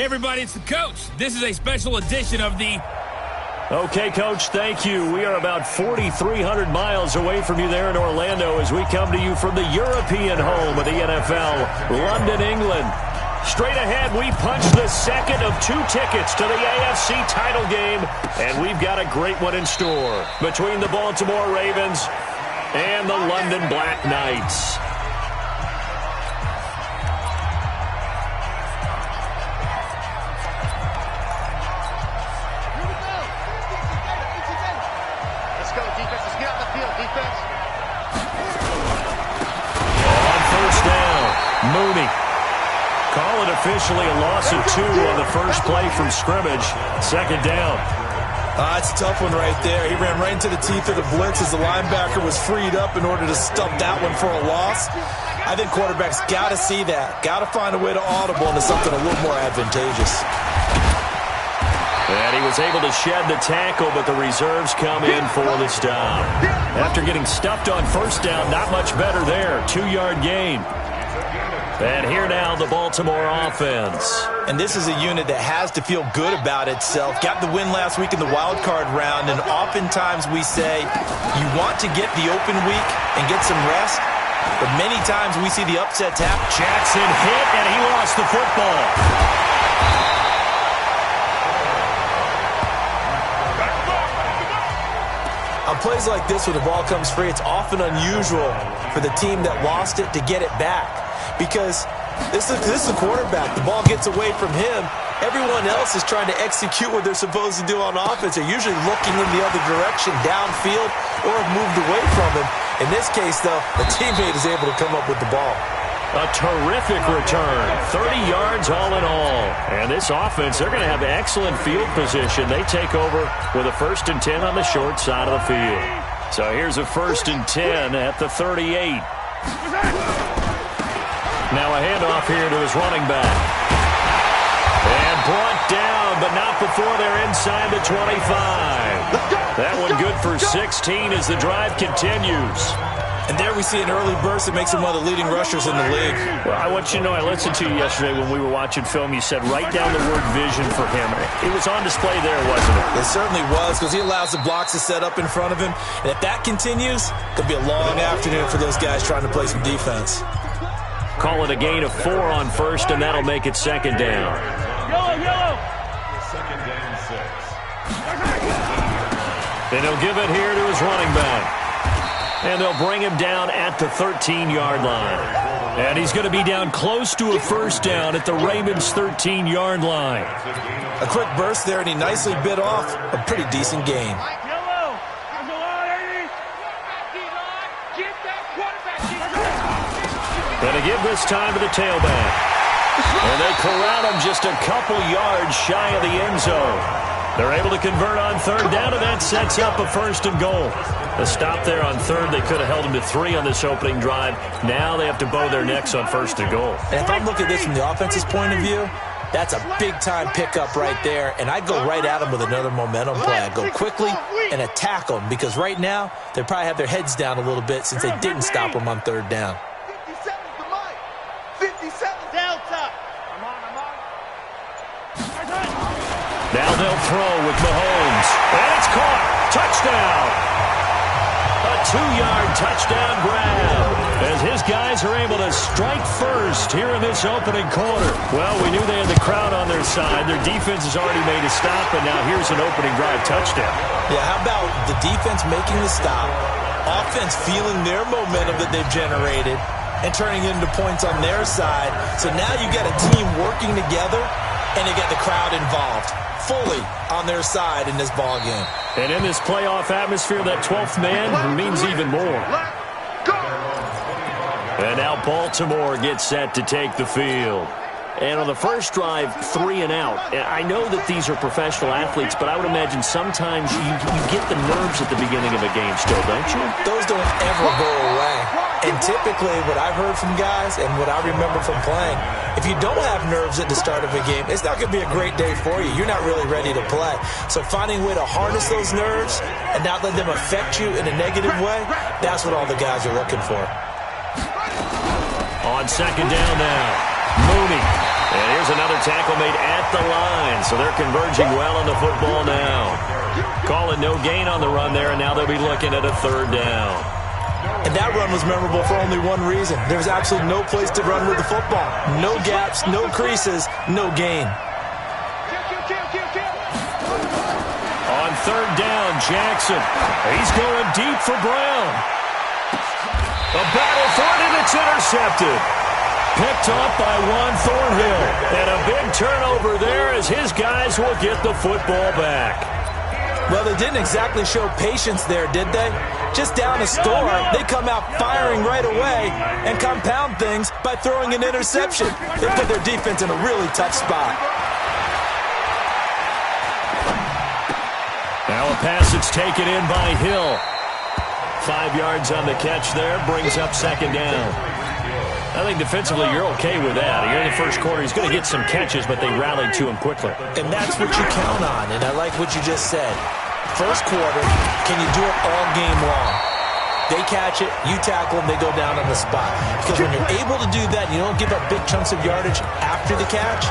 Hey, everybody, it's the coach. This is a special edition of the... Okay, Coach, thank you. We are about 4,300 miles away from you there in Orlando as we come to you from the European home of the NFL, London, England. Straight ahead, we punch the second of 2 tickets to the AFC title game, and we've got a great one in store between the Baltimore Ravens and the London Black Knights. Mooney. Call it officially a loss of 2 on the first play from scrimmage. Second down. It's a tough one right there. He ran right into the teeth of the blitz as the linebacker was freed up in order to stump that one for a loss. I think quarterbacks got to see that. Got to find a way to audible into something a little more advantageous. And he was able to shed the tackle, but the reserves come in for the stop. After getting stuffed on first down, not much better there. 2-yard gain. And here now, the Baltimore offense. And this is a unit that has to feel good about itself. Got the win last week in the wild card round, and oftentimes we say you want to get the open week and get some rest, but many times we see the upsets happen. Jackson hit, and he lost the football. On plays like this where the ball comes free, it's often unusual for the team that lost it to get it back. Because this is a quarterback. The ball gets away from him. Everyone else is trying to execute what they're supposed to do on offense. They're usually looking in the other direction, downfield, or have moved away from him. In this case, though, a teammate is able to come up with the ball. A terrific return. 30 yards all in all. And this offense, they're going to have excellent field position. They take over with a 1st and 10 on the short side of the field. So here's a 1st and 10 at the 38. Now a handoff here to his running back. And brought down, but not before they're inside the 25. That one good for 16 as the drive continues. And there we see an early burst that makes him one of the leading rushers in the league. Well, I want you to know, I listened to you yesterday when we were watching film. You said write down the word vision for him. It was on display there, wasn't it? It certainly was, because he allows the blocks to set up in front of him. And if that continues, it could be a long afternoon for those guys trying to play some defense. Call it a gain of 4 on first, and that'll make it second down. Yellow. Second down 6. And he'll give it here to his running back. And they'll bring him down at the 13-yard line. And he's going to be down close to a first down at the Ravens' 13-yard line. A quick burst there, and he nicely bit off a pretty decent gain. And to give this time to the tailback. And they corral him just a couple yards shy of the end zone. They're able to convert on third down, and that sets up a 1st and goal. The stop there on third, they could have held him to 3 on this opening drive. Now they have to bow their necks on 1st and goal. And if I'm looking at this from the offense's point of view, that's a big-time pickup right there, and I'd go right at him with another momentum play. I'd go quickly and attack them, because right now they probably have their heads down a little bit since they didn't stop them on third down. 57's the mic. 57 Delta. I'm on. Now they'll throw with Mahomes. And it's caught. Touchdown. A 2-yard touchdown grab as his guys are able to strike first here in this opening quarter. Well, we knew they had the crowd on their side. Their defense has already made a stop, and now here's an opening drive touchdown. Yeah, how about the defense making the stop, offense feeling their momentum that they've generated, and turning it into points on their side. So now you get a team working together, and you get the crowd involved fully on their side in this ball game. And in this playoff atmosphere, that 12th man means even more. And now Baltimore gets set to take the field. And on the first drive, 3 and out. And I know that these are professional athletes, but I would imagine sometimes you get the nerves at the beginning of a game still, don't you? Those don't ever go away. And typically what I've heard from guys and what I remember from playing, if you don't have nerves at the start of a game, it's not going to be a great day for you. You're not really ready to play. So finding a way to harness those nerves and not let them affect you in a negative way, that's what all the guys are looking for. On second down now, Mooney. And here's another tackle made at the line, so they're converging well on the football now. Call it no gain on the run there, and now they'll be looking at a third down. And that run was memorable for only one reason. There was absolutely no place to run with the football. No gaps, no creases, no gain. On third down, Jackson. He's going deep for Brown. A battle for it, and it's intercepted. Picked off by Juan Thornhill. And a big turnover there as his guys will get the football back. Well, they didn't exactly show patience there, did they? Just down a score, they come out firing right away and compound things by throwing an interception. They put their defense in a really tough spot. Now a pass that's taken in by Hill. 5 yards on the catch there, brings up second down. I think defensively you're okay with that. Here in the first quarter, he's going to get some catches, but they rallied to him quickly. And that's what you count on, and I like what you just said. First quarter, can you do it all game long? They catch it, you tackle them, they go down on the spot. Because when you're able to do that, you don't give up big chunks of yardage after the catch,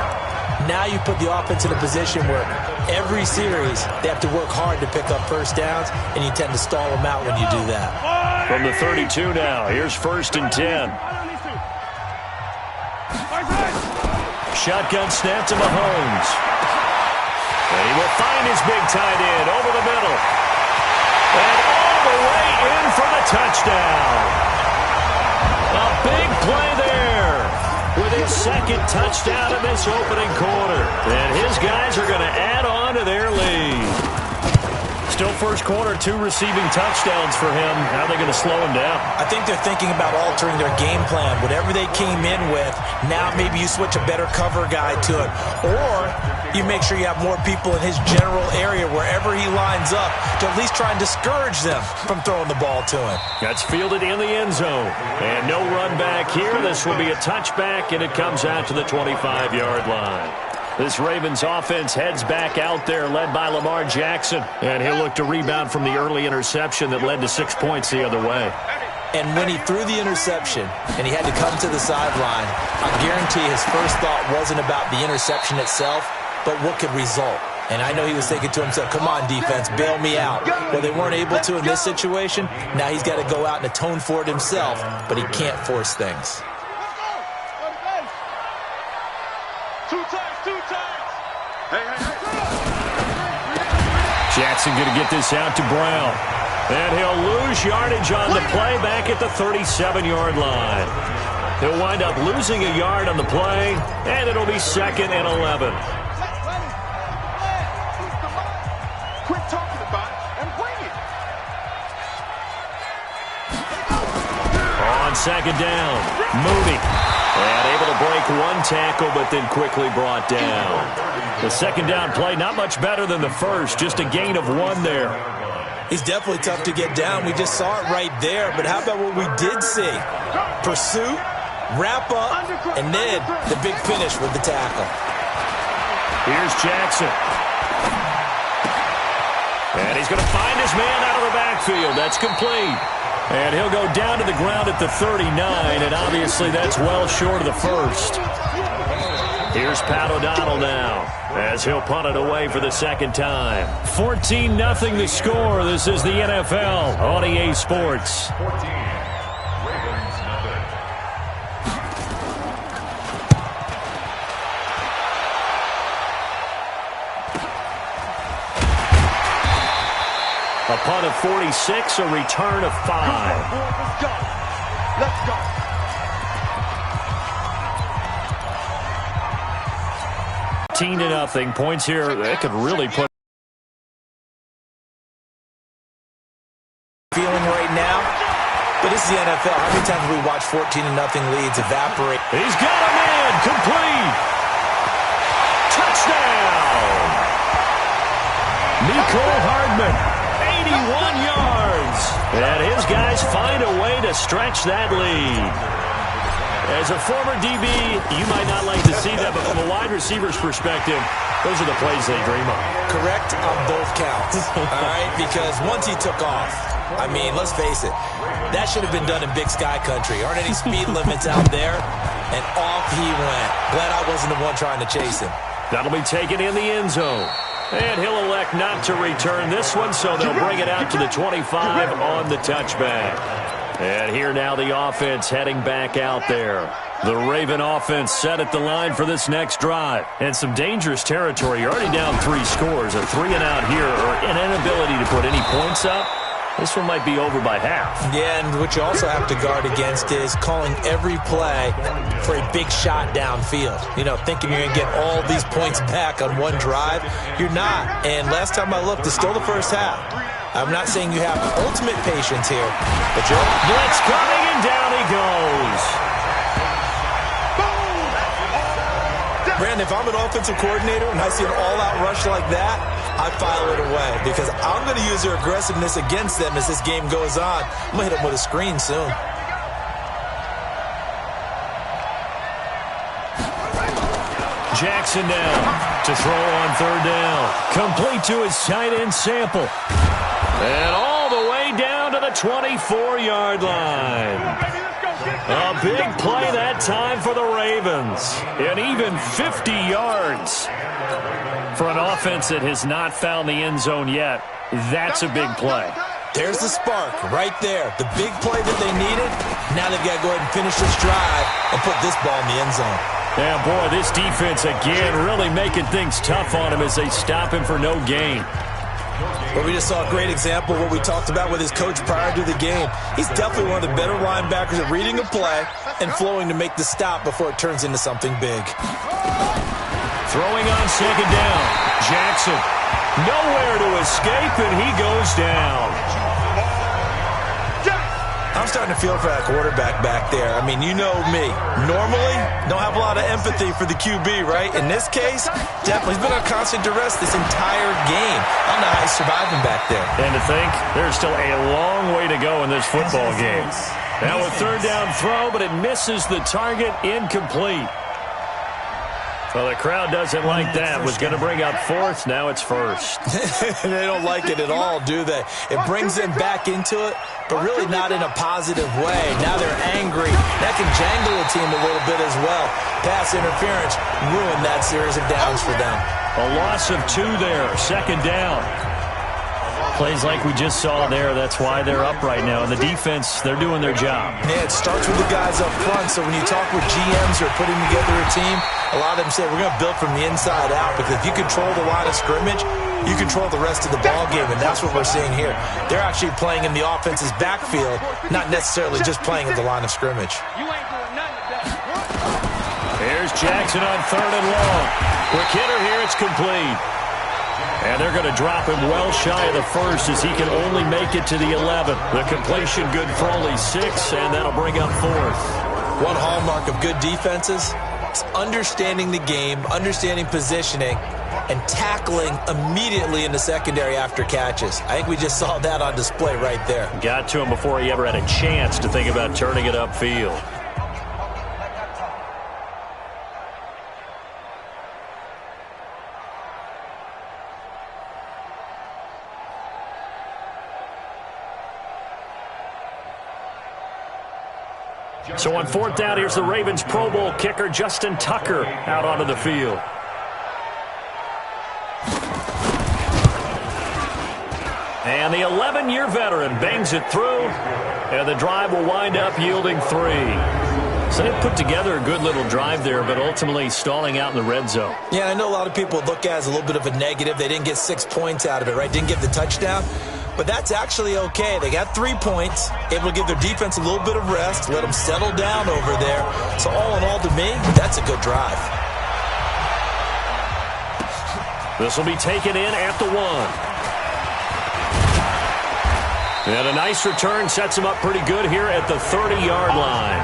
now you put the offense in a position where every series they have to work hard to pick up first downs, and you tend to stall them out when you do that. From the 32 now, here's 1st and 10. Shotgun snap to Mahomes. And he will find his big tight end over the middle. And all the way in for the touchdown. A big play there with his second touchdown in this opening quarter. And his guys are going to add on to their lead. Still first quarter, 2 receiving touchdowns for him. How are they going to slow him down? I think they're thinking about altering their game plan. Whatever they came in with, now maybe you switch a better cover guy to it. Or you make sure you have more people in his general area wherever he lines up to at least try and discourage them from throwing the ball to him. That's fielded in the end zone. And no run back here. This will be a touchback, and it comes out to the 25-yard line. This Ravens offense heads back out there, led by Lamar Jackson. And he'll look to rebound from the early interception that led to 6 points the other way. And when he threw the interception and he had to come to the sideline, I guarantee his first thought wasn't about the interception itself, but what could result. And I know he was thinking to himself, come on, defense, bail me out. Well, they weren't able to in this situation. Now he's got to go out and atone for it himself, but he can't force things. Jackson going to get this out to Brown. And he'll lose yardage on the play back at the 37-yard line. He'll wind up losing a yard on the play, and it'll be 2nd and 11. Quit talking about it and bring it. On second down, Mooney. And able to break one tackle, but then quickly brought down. The second down play, not much better than the first, just a gain of 1 there. He's definitely tough to get down. We just saw it right there, but how about what we did see? Pursuit, wrap up, and then the big finish with the tackle. Here's Jackson. And he's going to find his man out of the backfield. That's complete. And he'll go down to the ground at the 39, and obviously that's well short of the first. Here's Pat O'Donnell now, as he'll punt it away for the second time. 14-0 the score. This is the NFL on EA Sports. A punt of 46, a return of 5. Let's go. Let's go. Nothing. Points here, they could really put. Feeling right now, but this is the NFL. How many times have we watched 14-0 leads evaporate? He's got a man, complete. Touchdown. Mecole Hardman, 81 yards. And his guys find a way to stretch that lead. As a former DB, you might not like to see that, but from a wide receiver's perspective, those are the plays they dream of. Correct on both counts, all right? Because once he took off, I mean, let's face it, that should have been done in Big Sky Country. Aren't any speed limits out there? And off he went. Glad I wasn't the one trying to chase him. That'll be taken in the end zone. And he'll elect not to return this one, so they'll bring it out to the 25 on the touchback. And here now the offense heading back out there. The Raven offense set at the line for this next drive. And some dangerous territory. You're already down 3 scores. A 3-and-out here or an inability to put any points up. This one might be over by half. Yeah, and what you also have to guard against is calling every play for a big shot downfield. You know, thinking you're going to get all these points back on one drive. You're not. And last time I looked, it's still the first half. I'm not saying you have ultimate patience here, but you're... Blitz coming, and down he goes. Brandon, if I'm an offensive coordinator and I see an all-out rush like that, I file it away because I'm going to use their aggressiveness against them as this game goes on. I'm going to hit them with a screen soon. Jackson down to throw on 3rd down. Complete to his tight end Sample. And all the way down to the 24-yard line. A big play that time for the Ravens. And even 50 yards. For an offense that has not found the end zone yet, that's a big play. There's the spark right there. The big play that they needed. Now they've got to go ahead and finish this drive and put this ball in the end zone. Yeah, boy, this defense again really making things tough on him as they stop him for no gain. But we just saw a great example of what we talked about with his coach prior to the game. He's definitely one of the better linebackers at reading a play and flowing to make the stop before it turns into something big. Throwing on 2nd down. Jackson nowhere to escape, and he goes down. I'm starting to feel for that quarterback back there. I mean, you know me. Normally, don't have a lot of empathy for the QB, right? In this case, definitely. He's been on constant duress this entire game. I don't know how he's surviving back there. And to think, there's still a long way to go in this football game. Now a 3rd down throw, but it misses the target, incomplete. Well, the crowd doesn't like that. Was going to bring up 4th. Now it's 1st. They don't like it at all, do they? It brings them back into it, but really not in a positive way. Now they're angry. That can jangle a team a little bit as well. Pass interference ruined that series of downs for them. A loss of 2 there. 2nd down. Plays like we just saw there. That's why they're up right now. And the defense, they're doing their job. Yeah, it starts with the guys up front. So when you talk with GMs who are putting together a team, a lot of them say we're going to build from the inside out because if you control the line of scrimmage, you control the rest of the ball game, and that's what we're seeing here. They're actually playing in the offense's backfield, not necessarily just playing at the line of scrimmage. Here's Jackson on 3rd and long. Quick hitter here, it's complete. And they're going to drop him well shy of the 1st as he can only make it to the 11th. The completion good for only 6, and that'll bring up 4th. One hallmark of good defenses is understanding the game, understanding positioning, and tackling immediately in the secondary after catches. I think we just saw that on display right there. Got to him before he ever had a chance to think about turning it upfield. So on 4th down, here's the Ravens Pro Bowl kicker, Justin Tucker, out onto the field. And the 11-year veteran bangs it through, and the drive will wind up yielding 3. So they put together a good little drive there, but ultimately stalling out in the red zone. Yeah, I know a lot of people look at it as a little bit of a negative. They didn't get 6 points out of it, right? Didn't get the touchdown. But that's actually okay. They got 3 points, able to give their defense a little bit of rest, let them settle down over there. So all in all, to me, that's a good drive. This will be taken in at the 1. And a nice return sets him up pretty good here at the 30-yard line.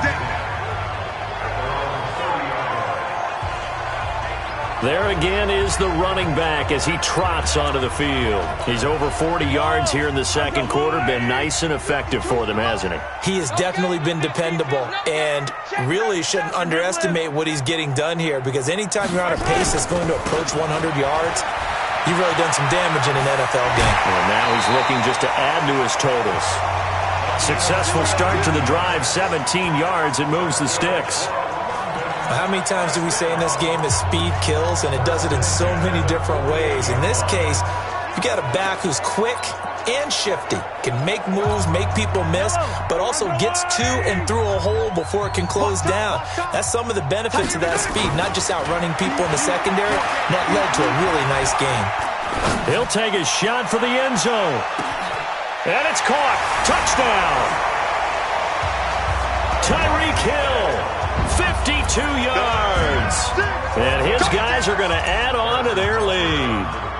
There again is the running back as he trots onto the field. He's over 40 yards here in the second quarter. Been nice and effective for them, hasn't he? He has definitely been dependable, and really shouldn't underestimate what he's getting done here, because anytime you're on a pace that's going to approach 100 yards, you've really done some damage in an NFL game. And now he's looking just to add to his totals. Successful start to the drive, 17 yards, and moves the sticks. How many times do we say in this game that speed kills, and it does it in so many different ways? In this case, you got a back who's quick and shifty, can make moves, make people miss, but also gets to and through a hole before it can close down. That's some of the benefits of that speed, not just outrunning people in the secondary. That led to a really nice game. He'll take a shot for the end zone. And it's caught. Touchdown. Tyreek Hill, 52 yards. And his guys are going to add on to their lead.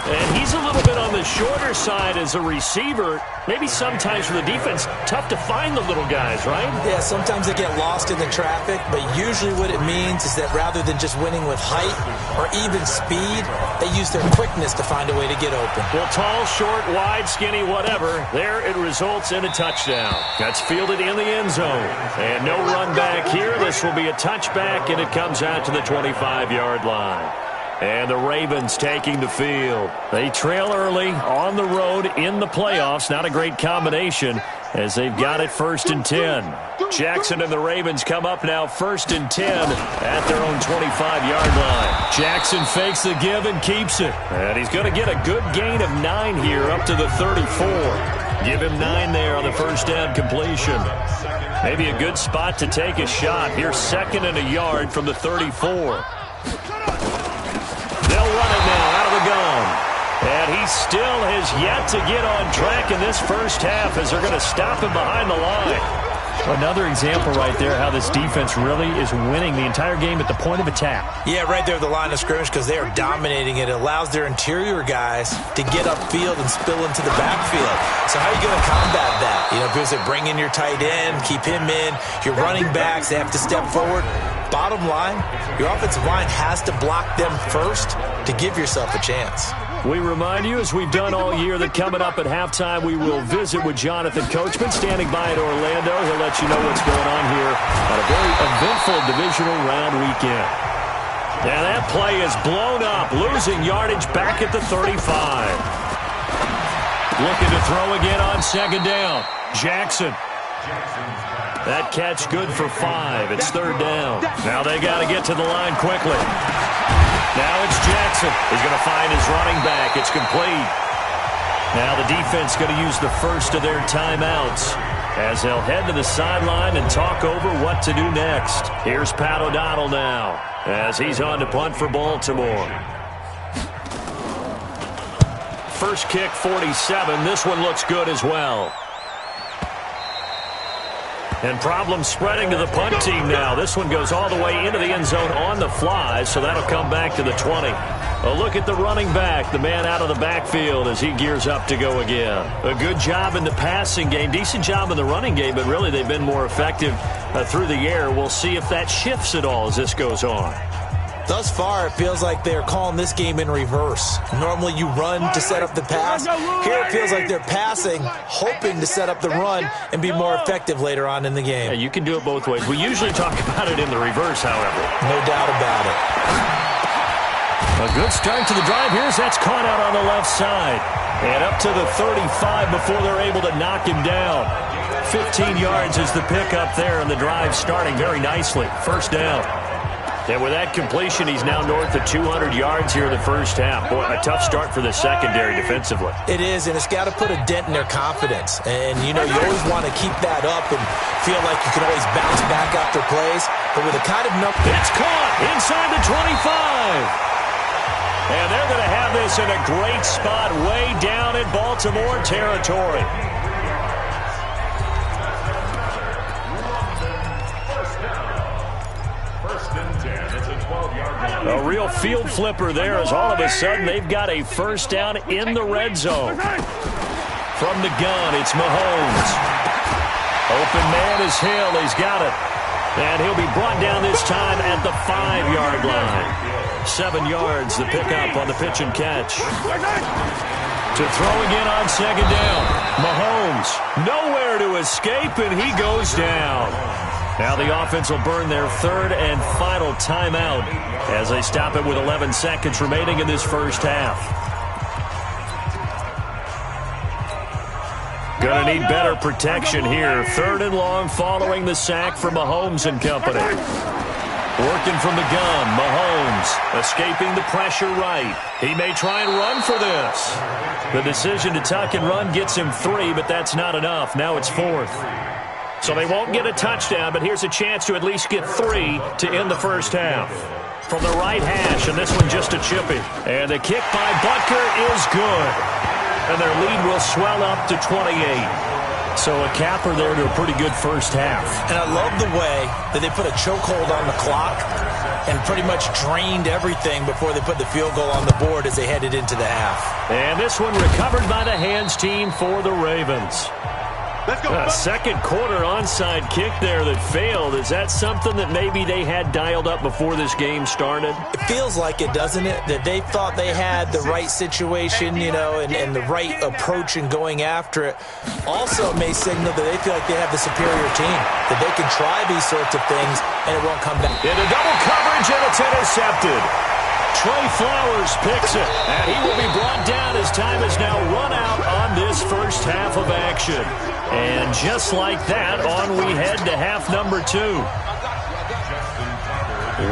And he's a little bit on the shorter side as a receiver. Maybe sometimes for the defense, tough to find the little guys, right? Yeah, sometimes they get lost in the traffic, but usually what it means is that rather than just winning with height or even speed, they use their quickness to find a way to get open. Well, tall, short, wide, skinny, whatever, there it results in a touchdown. That's fielded in the end zone. And no run back here. This will be a touchback, and it comes out to the 25-yard line. And the Ravens taking the field. They trail early on the road in the playoffs. Not a great combination as they've got it 1st and 10. Jackson and the Ravens come up now 1st and 10 at their own 25-yard line. Jackson fakes the give and keeps it. And he's going to get a good gain of 9 here up to the 34. Give him 9 there on the first down completion. Maybe a good spot to take a shot. Here's 2nd and a yard from the 34. They'll run it now out of the gun. And he still has yet to get on track in this first half as they're going to stop him behind the line. Another example right there how this defense really is winning the entire game at the point of attack. Yeah, right there at the line of scrimmage because they are dominating it. It allows their interior guys to get upfield and spill into the backfield. So how are you going to combat that? You know, because they bring in your tight end, keep him in. Your running backs, they have to step forward. Bottom line, your offensive line has to block them first to give yourself a chance. We remind you, as we've done all year, that coming up at halftime, we will visit with Jonathan Coachman, standing by at Orlando. He'll let you know what's going on here on a very eventful divisional round weekend. And that play is blown up, losing yardage back at the 35. Looking to throw again on 2nd down. Jackson. That catch good for 5. It's 3rd down. Now they got to get to the line quickly. Now it's Jackson. He's going to find his running back. It's complete. Now the defense going to use the first of their timeouts as they'll head to the sideline and talk over what to do next. Here's Pat O'Donnell now as he's on to punt for Baltimore. First kick, 47. This one looks good as well. And problems spreading to the punt team now. This one goes all the way into the end zone on the fly, so that'll come back to the 20. A look at the running back, the man out of the backfield as he gears up to go again. A good job in the passing game, decent job in the running game, but really they've been more effective through the air. We'll see if that shifts at all as this goes on. Thus far, it feels like they're calling this game in reverse. Normally you run to set up the pass. Here it feels like they're passing, hoping to set up the run and be more effective later on in the game. Yeah, you can do it both ways. We usually talk about it in the reverse, however. No doubt about it. A good start to the drive. Here's that's caught out on the left side. And up to the 35 before they're able to knock him down. 15 yards is the pickup there, and the drive starting very nicely. First down. And with that completion, he's now north of 200 yards here in the first half. Boy, a tough start for the secondary defensively. It is, and it's got to put a dent in their confidence. And, you know, you always want to keep that up and feel like you can always bounce back after plays. But with the kind of number... It's caught inside the 25. And they're going to have this in a great spot way down in Baltimore territory. A real field flipper there as all of a sudden they've got a first down in the red zone. From the gun, it's Mahomes. Open man is Hill. He's got it. And he'll be brought down this time at the 5-yard line. 7 yards, the pickup on the pitch and catch. To throw again on second down. Mahomes, nowhere to escape, and he goes down. Now the offense will burn their third and final timeout as they stop it with 11 seconds remaining in this first half. Going to need better protection here. Third and long following the sack from Mahomes and company. Working from the gun, Mahomes escaping the pressure right. He may try and run for this. The decision to tuck and run gets him 3, but that's not enough. Now it's 4th. So they won't get a touchdown, but here's a chance to at least get 3 to end the first half. From the right hash, and this one just a chippy. And the kick by Butker is good. And their lead will swell up to 28. So a capper there to a pretty good first half. And I love the way that they put a chokehold on the clock and pretty much drained everything before they put the field goal on the board as they headed into the half. And this one recovered by the hands team for the Ravens. Let's go. A second quarter onside kick there that failed. Is that something that maybe they had dialed up before this game started? It feels like it, doesn't it? That they thought they had the right situation, you know, and the right approach in going after it. Also, it may signal that they feel like they have the superior team, that they can try these sorts of things and it won't come back. Into double coverage, and it's intercepted. Trey Flowers picks it, and he will be brought down as time is now run out on this first half of action. And just like that, on we head to half number 2.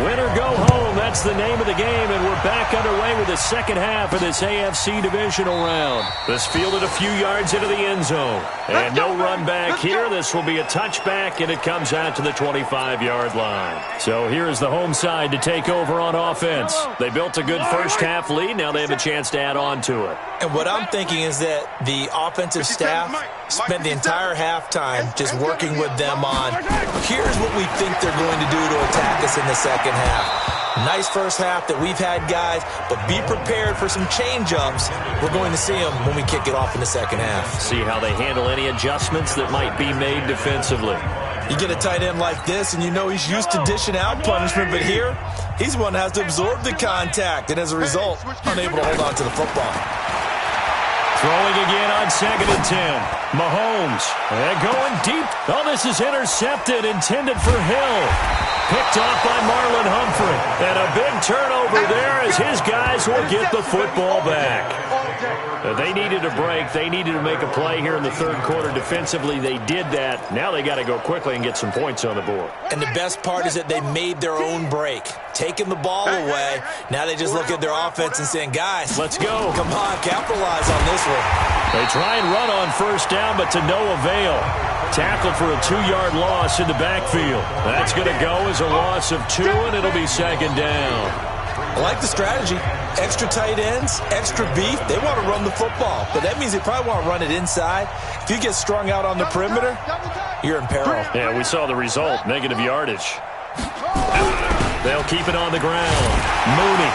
Win or go home, that's the name of the game, and we're back underway with the second half of this AFC divisional round. This fielded a few yards into the end zone. And no run back here. This will be a touchback, and it comes out to the 25-yard line. So here's the home side to take over on offense. They built a good first half lead. Now they have a chance to add on to it. And what I'm thinking is that the offensive staff spent the entire halftime just working with them on, here's what we think they're going to do to attack us in the second half. Nice first half that we've had, guys, but be prepared for some change-ups. We're going to see them when we kick it off in the second half. See how they handle any adjustments that might be made defensively. You get a tight end like this, and you know he's used to dishing out punishment, but here, he's one that has to absorb the contact, and as a result, unable to hold on to the football. Throwing again on second and 10. Mahomes. And going deep. Oh, this is intercepted, intended for Hill. Picked off by Marlon Humphrey. And a big turnover there as his guys will get the football back. They needed a break. They needed to make a play here in the third quarter. Defensively, they did that. Now they got to go quickly and get some points on the board. And the best part is that they made their own break. Taking the ball away. Now they just look at their offense and saying, guys, let's go. Come on, capitalize on this one. They try and run on first down, but to no avail. Tackled for a 2-yard loss in the backfield. That's going to go as a loss of 2, and it'll be second down. I like the strategy. Extra tight ends, extra beef. They want to run the football, but that means they probably want to run it inside. If you get strung out on the perimeter, you're in peril. Yeah, we saw the result, negative yardage. They'll keep it on the ground. Mooney.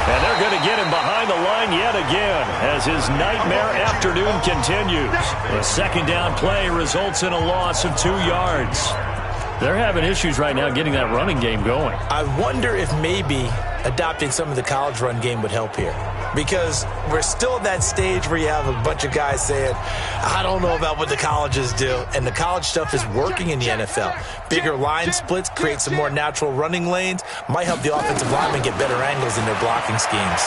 And they're going to get him behind the line yet again as his nightmare afternoon continues. A second down play results in a loss of 2 yards. They're having issues right now getting that running game going. I wonder if maybe adopting some of the college run game would help here. Because we're still at that stage where you have a bunch of guys saying, I don't know about what the colleges do. And the college stuff is working in the NFL. Bigger line splits, create some more natural running lanes, might help the offensive linemen get better angles in their blocking schemes.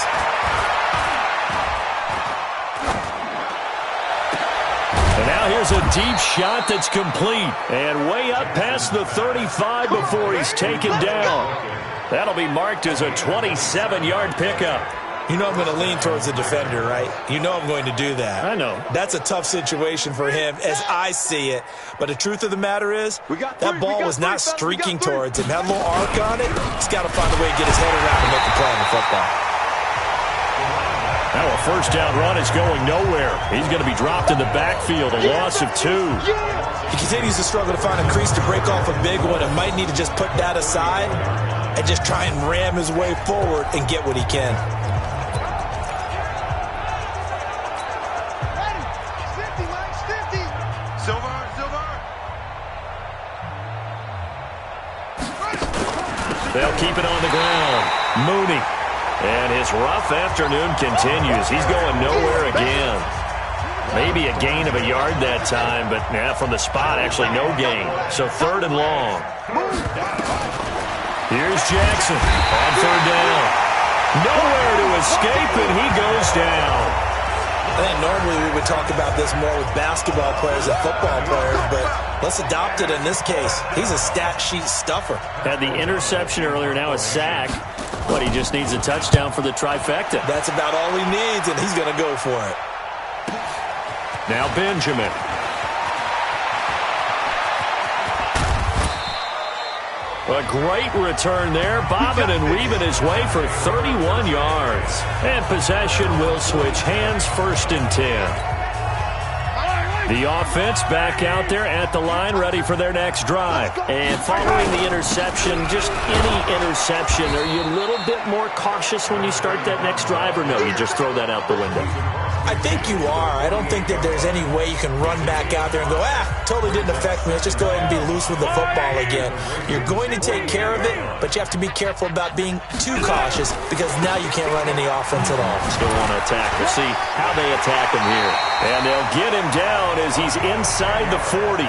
And now here's a deep shot that's complete. And way up past the 35 before he's taken down. That'll be marked as a 27-yard pickup. You know I'm going to lean towards the defender, right? You know I'm going to do that. I know. That's a tough situation for him as I see it. But the truth of the matter is, that ball was not streaking towards him. Had a little arc on it. He's got to find a way to get his head around and make the play on the football. Now a first down run is going nowhere. He's going to be dropped in the backfield, a loss of 2. He continues to struggle to find a crease to break off a big one and might need to just put that aside and just try and ram his way forward and get what he can. They'll keep it on the ground. Mooney. And his rough afternoon continues. He's going nowhere again. Maybe a gain of a yard that time, but from the spot, actually no gain. So 3rd and long. Here's Jackson on 3rd down. Nowhere to escape, and he goes down. I think normally we would talk about this more with basketball players and football players, but let's adopt it in this case. He's a stat sheet stuffer. Had the interception earlier, now a sack. But he just needs a touchdown for the trifecta. That's about all he needs, and he's going to go for it. Now Benjamin. A great return there, bobbing and weaving his way for 31 yards. And possession will switch hands, 1st and 10. The offense back out there at the line, ready for their next drive. And following the interception, just any interception, are you a little bit more cautious when you start that next drive, or no, you just throw that out the window? I think you are. I don't think that there's any way you can run back out there and go, totally didn't affect me. Let's just go ahead and be loose with the football again. You're going to take care of it, but you have to be careful about being too cautious because now you can't run any offense at all. Still want to attack. We'll see how they attack him here. And they'll get him down as he's inside the 40.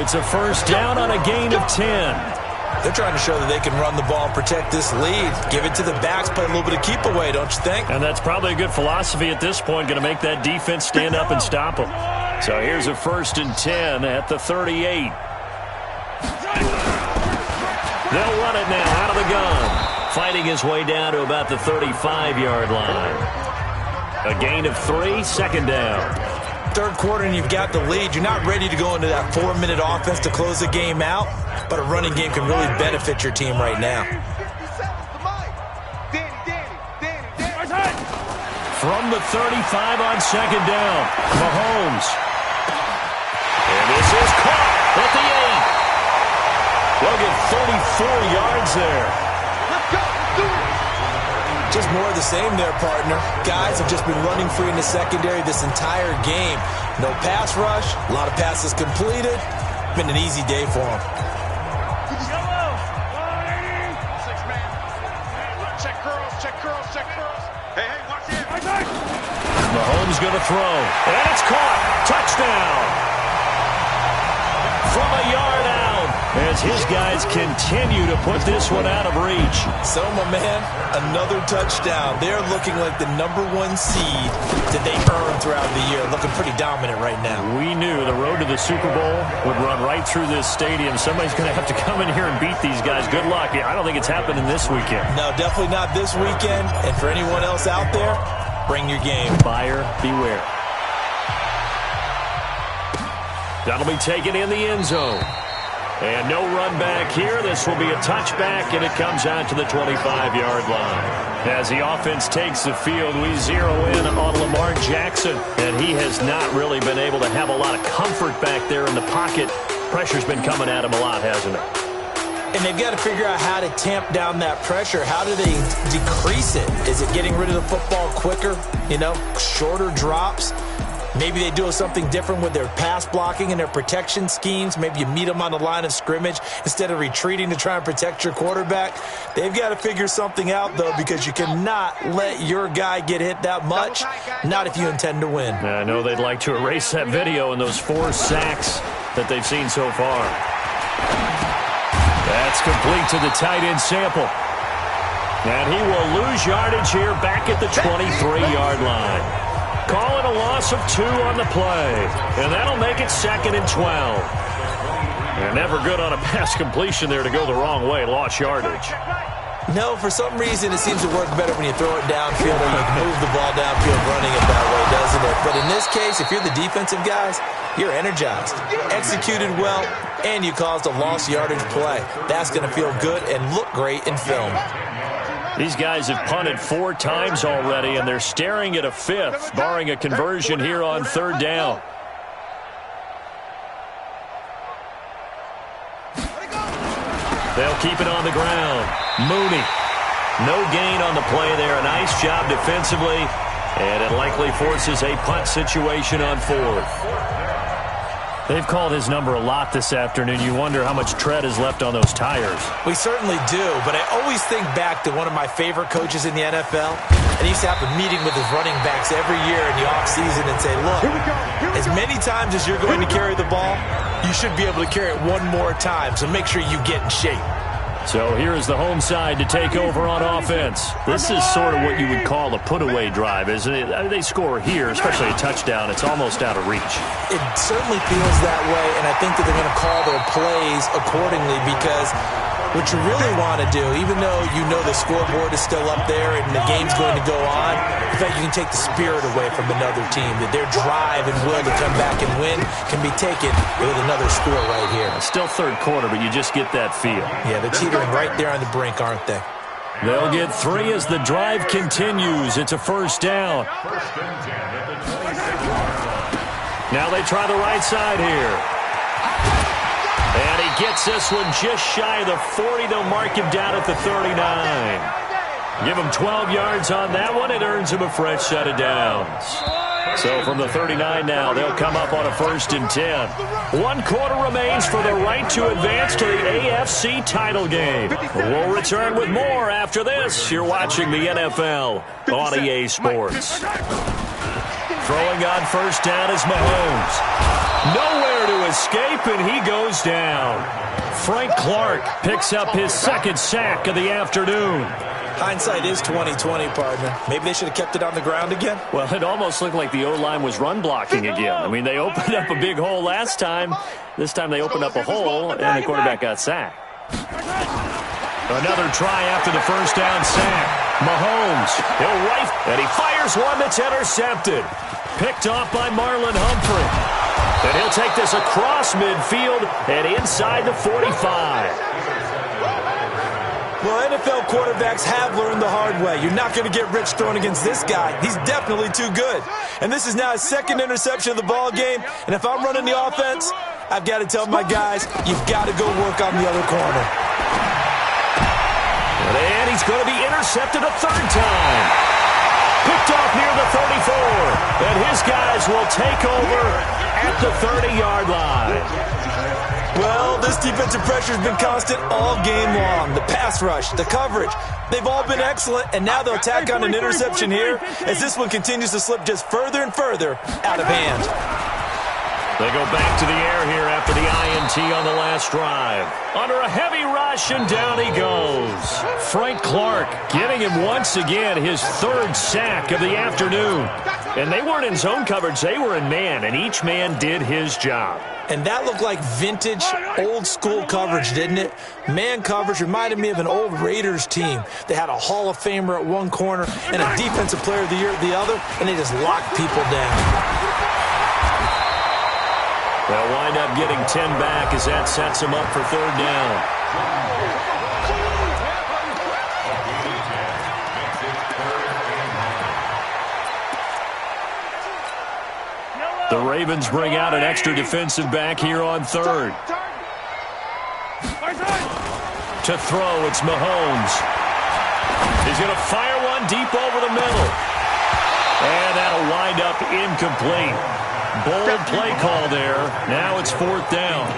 It's a 1st down on a gain of 10. They're trying to show that they can run the ball and protect this lead. Give it to the backs, play a little bit of keep away, don't you think? And that's probably a good philosophy at this point, going to make that defense stand up and stop them. So here's a 1st and 10 at the 38. They'll run it now out of the gun. Fighting his way down to about the 35-yard line. A gain of 3, 2nd down. 3rd quarter and you've got the lead. You're not ready to go into that 4-minute offense to close the game out, but a running game can really benefit your team right now. From the 35 on 2nd down, Mahomes. And this is caught at the 8. They'll get 34 yards there. Let's go. Do it. Just more of the same there, partner. Guys have just been running free in the secondary this entire game. No pass rush, a lot of passes completed. Been an easy day for them. Check curls, check curls, check curls. Hey, watch it. Mahomes going to throw, and it's caught. Touchdown. From a yard out, as his guys continue to put this one out of reach. So, my man, another touchdown. They're looking like the #1 seed that they earned throughout the year. Looking pretty dominant right now. We knew the road to the Super Bowl would run right through this stadium. Somebody's going to have to come in here and beat these guys. Good luck. I don't think it's happening this weekend. No, definitely not this weekend. And for anyone else out there, bring your game. Buyer beware. That'll be taken in the end zone. And no run back here. This will be a touchback, and it comes out to the 25-yard line. As the offense takes the field, we zero in on Lamar Jackson, and he has not really been able to have a lot of comfort back there in the pocket. Pressure's been coming at him a lot, hasn't it? And they've got to figure out how to tamp down that pressure. How do they decrease it? Is it getting rid of the football quicker? Shorter drops? Maybe they do something different with their pass blocking and their protection schemes. Maybe you meet them on the line of scrimmage instead of retreating to try and protect your quarterback. They've got to figure something out, though, because you cannot let your guy get hit that much, not if you intend to win. I know they'd like to erase that video and those 4 sacks that they've seen so far. That's complete to the tight end Sample. And he will lose yardage here back at the 23-yard line. Calling a loss of 2 on the play. And that'll make it 2nd and 12. And never good on a pass completion there to go the wrong way. Lost yardage. No, for some reason it seems to work better when you throw it downfield or you move the ball downfield running it that way, doesn't it? But in this case, if you're the defensive guys, you're energized, executed well, and you caused a lost yardage play. That's going to feel good and look great in film. These guys have punted 4 times already, and they're staring at a 5th, barring a conversion here on 3rd down. They'll keep it on the ground. Mooney. No gain on the play there. A nice job defensively, and it likely forces a punt situation on 4th. They've called his number a lot this afternoon. You wonder how much tread is left on those tires. We certainly do, but I always think back to one of my favorite coaches in the NFL. And he used to have a meeting with his running backs every year in the offseason and say, look, as many times as you're going to carry the ball, you should be able to carry it one more time, so make sure you get in shape. So here is the home side to take over on offense. This is sort of what you would call a put-away drive, isn't it? They score here, especially a touchdown. It's almost out of reach. It certainly feels that way, and I think that they're going to call their plays accordingly because what you really want to do, even though you know the scoreboard is still up there and the game's going to go on, in fact, you can take the spirit away from another team, that their drive and will to come back and win can be taken with another score right here. It's still third quarter, but you just get that feel. Yeah, they're teetering right there on the brink, aren't they? They'll get 3 as the drive continues. It's a first down. Now they try the right side here. And he gets this one just shy of the 40. They'll mark him down at the 39. Give him 12 yards on that one. It earns him a fresh set of downs. So from the 39 now, they'll come up on a 1st and 10. 1 quarter remains for the right to advance to the AFC title game. We'll return with more after this. You're watching the NFL on EA Sports. Throwing on first down is Mahomes. Nowhere to escape, and he goes down. Frank Clark picks up his 2nd sack of the afternoon. Hindsight is 20/20, partner. Maybe they should have kept it on the ground again. Well, it almost looked like the O-line was run blocking again. I mean, they opened up a big hole last time. This time they opened up a hole, and the quarterback got sacked. Another try after the first down sack. Mahomes, he'll right, and he fires one that's intercepted. Picked off by Marlon Humphrey. And he'll take this across midfield and inside the 45. Well, NFL quarterbacks have learned the hard way. You're not going to get rich throwing against this guy. He's definitely too good. And this is now his 2nd interception of the ball game. And if I'm running the offense, I've got to tell my guys, you've got to go work on the other corner. And he's going to be intercepted a 3rd time. Picked off near the 34. And his guys will take over at the 30-yard line. Well, this defensive pressure has been constant all game long. The pass rush, the coverage, they've all been excellent, and now they'll tack on an interception here as this one continues to slip just further and further out of hand. They go back to the air here after the INT on the last drive. Under a heavy rush, and down he goes. Frank Clark getting him once again his 3rd sack of the afternoon. And they weren't in zone coverage, they were in man, and each man did his job. And that looked like vintage, old-school coverage, didn't it? Man coverage reminded me of an old Raiders team. They had a Hall of Famer at one corner and a Defensive Player of the Year at the other, and they just locked people down. They'll wind up getting 10 back as that sets them up for 3rd down. The Ravens bring out an extra defensive back here on 3rd. To throw, it's Mahomes. He's going to fire one deep over the middle. And that'll wind up incomplete. Bold play call there. Now it's 4th down.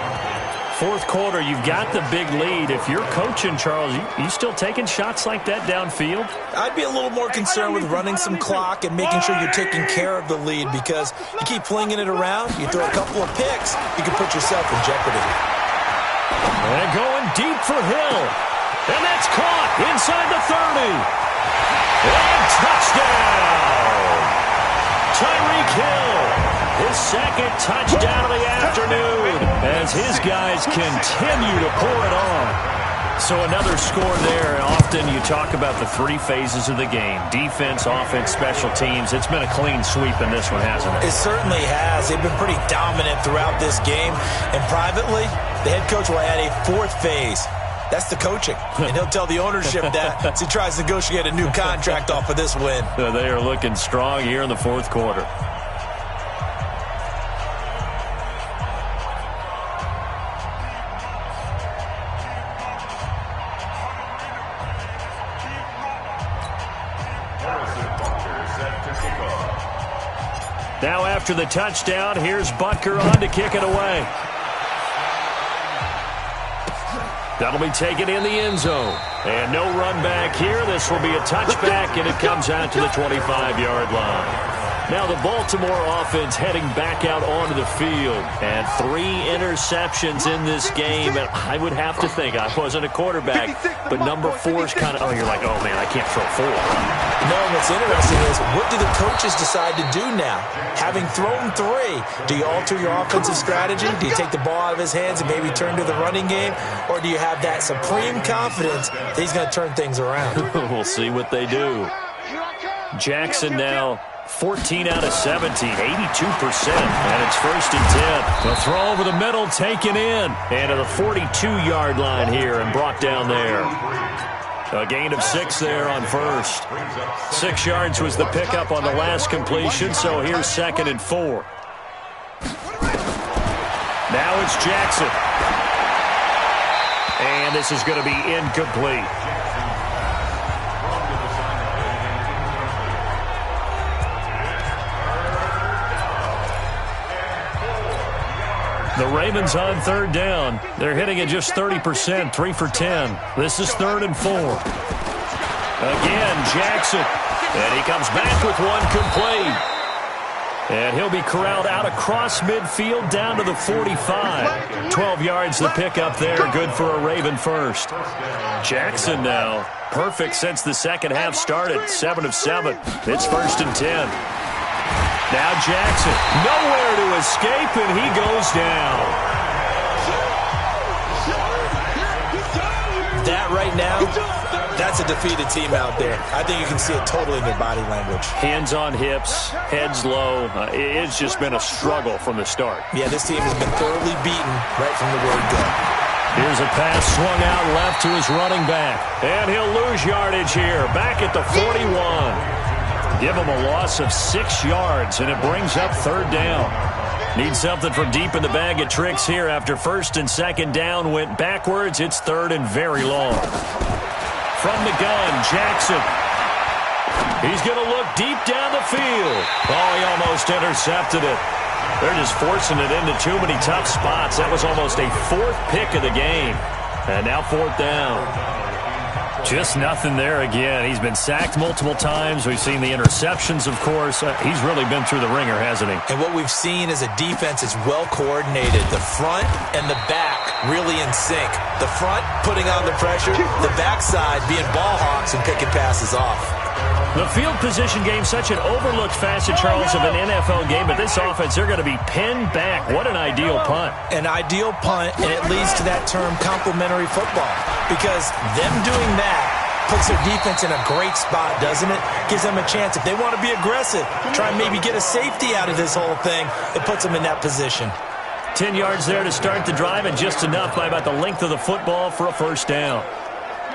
4th quarter, you've got the big lead. If you're coaching, Charles, you still taking shots like that downfield? I'd be a little more concerned with running some clock and making sure you're taking care of the lead, because you keep flinging it around, you throw a couple of picks, you can put yourself in jeopardy. And going deep for Hill. And that's caught inside the 30. And touchdown! Tyreek Hill. His 2nd touchdown of the afternoon as his guys continue to pour it on. So another score there. Often you talk about the 3 phases of the game. Defense, offense, special teams. It's been a clean sweep in this one, hasn't it? It certainly has. They've been pretty dominant throughout this game. And privately, the head coach will add a 4th phase. That's the coaching. And he'll tell the ownership that as he tries to negotiate a new contract off of this win. They are looking strong here in the 4th quarter. Now after the touchdown, here's Butker on to kick it away. That'll be taken in the end zone. And no run back here. This will be a touchback, and it comes out to the 25-yard line. Now the Baltimore offense heading back out onto the field. And 3 interceptions in this game. And I would have to think, I wasn't a quarterback, but number 4 is kind of, you're like, oh, man, I can't throw 4. No, what's interesting is, what do the coaches decide to do now? Having thrown 3, do you alter your offensive strategy? Do you take the ball out of his hands and maybe turn to the running game? Or do you have that supreme confidence that he's going to turn things around? We'll see what they do. Jackson now 14 out of 17, 82%, and it's 1st and 10. The throw over the middle, taken in, and to the 42-yard line here and brought down there. A gain of 6 there on 1st. 6 yards was the pickup on the last completion, so here's 2nd and 4. Now it's Jackson. And this is going to be incomplete. The Ravens on 3rd down. They're hitting at just 30%, 3 for 10. This is 3rd and 4. Again, Jackson. And he comes back with one complete. And he'll be corralled out across midfield down to the 45. 12 yards the pickup there. Good for a Raven first. Jackson now. Perfect since the second half started. 7 of 7. It's 1st and 10. Now Jackson, nowhere to escape, and he goes down. That right now, that's a defeated team out there. I think you can see it totally in their body language. Hands on hips, heads low. It's just been a struggle from the start. Yeah, this team has been thoroughly beaten right from the word go. Here's a pass swung out left to his running back. And he'll lose yardage here, back at the 41. Give him a loss of 6 yards, and it brings up 3rd down. Need something from deep in the bag of tricks here after 1st and 2nd down went backwards. It's 3rd and very long. From the gun, Jackson. He's going to look deep down the field. Oh, he almost intercepted it. They're just forcing it into too many tough spots. That was almost a 4th pick of the game. And now 4th down. Just nothing there again. He's been sacked multiple times. We've seen the interceptions, of course. He's really been through the ringer, hasn't he? And what we've seen is a defense is well coordinated. The front and the back really in sync. The front putting on the pressure, the backside being ball hawks and picking passes off. The field position game, such an overlooked facet, Charles, of an NFL game, but this offense, they're going to be pinned back. What an ideal punt. An ideal punt, and it leads to that term complementary football, because them doing that puts their defense in a great spot, doesn't it? Gives them a chance. If they want to be aggressive, try and maybe get a safety out of this whole thing, it puts them in that position. 10 yards there to start the drive, and just enough by about the length of the football for a 1st down.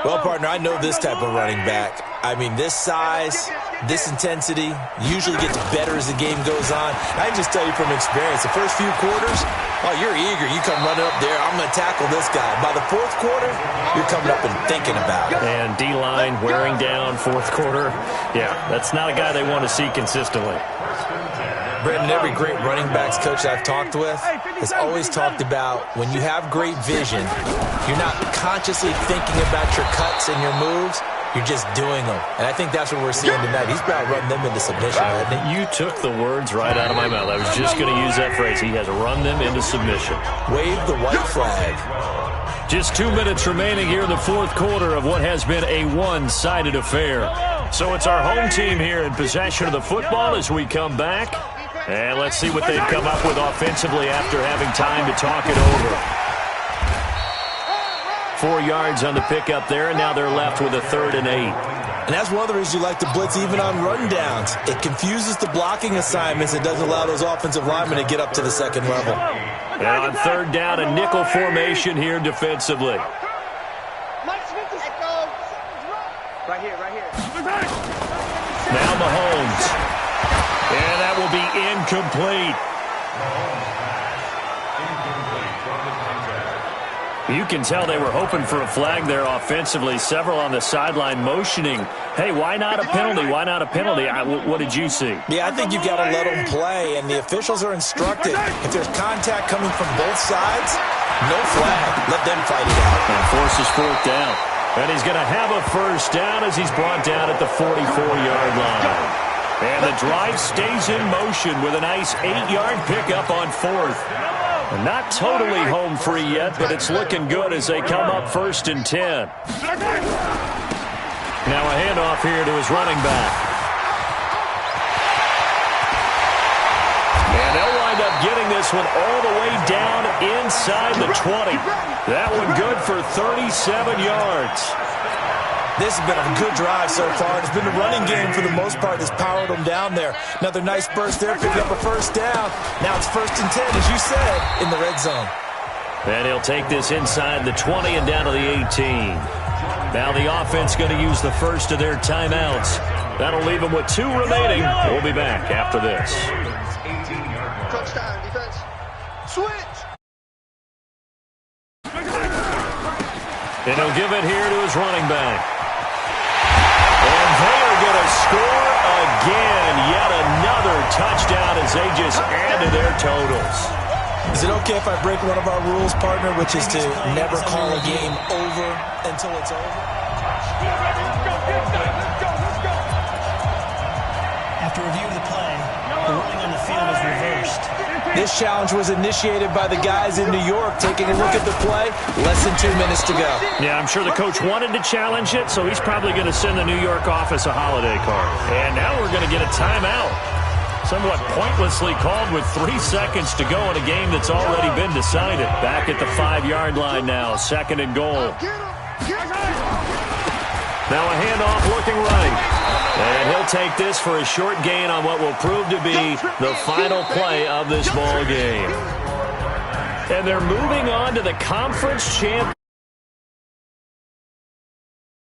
Well, partner, I know this type of running back. I mean, this size, this intensity usually gets better as the game goes on. I can just tell you from experience, the first few quarters, oh, you're eager. You come running up there, I'm going to tackle this guy. By the 4th quarter, you're coming up and thinking about it. And D-line wearing down 4th quarter. Yeah, that's not a guy they want to see consistently. Brendan, every great running backs coach I've talked with has always talked about when you have great vision, you're not consciously thinking about your cuts and your moves. You're just doing them. And I think that's what we're seeing tonight. He's about running them into submission, hasn't he? You took the words right out of my mouth. I was just going to use that phrase. He has run them into submission. Wave the white flag. Just 2 minutes remaining here in the 4th quarter of what has been a one-sided affair. So it's our home team here in possession of the football as we come back. And let's see what they've come up with offensively after having time to talk it over. 4 yards on the pickup there, and now they're left with a 3rd and 8. And that's one of the reasons you like to blitz even on rundowns. It confuses the blocking assignments. It doesn't allow those offensive linemen to get up to the 2nd level. And on 3rd down, a nickel formation here defensively. Right here, right here. Now Mahomes. And that will be incomplete. You can tell they were hoping for a flag there offensively. Several on the sideline motioning, hey, why not a penalty? Why not a penalty? What did you see? Yeah, I think you've got to let them play, and the officials are instructed. If there's contact coming from both sides, no flag. Let them fight it out. And forces fourth down. And he's going to have a first down as he's brought down at the 44-yard line. And the drive stays in motion with a nice 8-yard pickup on fourth. Not totally home free yet, but it's looking good as they come up 1st and 10. Now a handoff here to his running back. And they'll wind up getting this one all the way down inside the 20. That one good for 37 yards. This has been a good drive so far. It's been the running game for the most part that's powered them down there. Another nice burst there, picking up a first down. Now it's 1st and 10, as you said, in the red zone. And he'll take this inside the 20 and down to the 18. Now the offense going to use the first of their timeouts. That'll leave them with 2 remaining. We'll be back after this. Touchdown, defense. Switch. And he'll give it here to his running back. And they are going to score again. Yet another touchdown as they just add to their totals. Is it okay if I break one of our rules, partner, which is to never call a game over until it's over? After review of the play, the ruling on the field is reversed. This challenge was initiated by the guys in New York. Taking a look at the play, less than 2 minutes to go. Yeah, I'm sure the coach wanted to challenge it, so he's probably going to send the New York office a holiday card. And now we're going to get a timeout. Somewhat pointlessly called with 3 seconds to go in a game that's already been decided. Back at the 5-yard line now, 2nd and goal. Now a handoff looking right. And he'll take this for a short gain on what will prove to be the final play of this ball game. And they're moving on to the conference championship.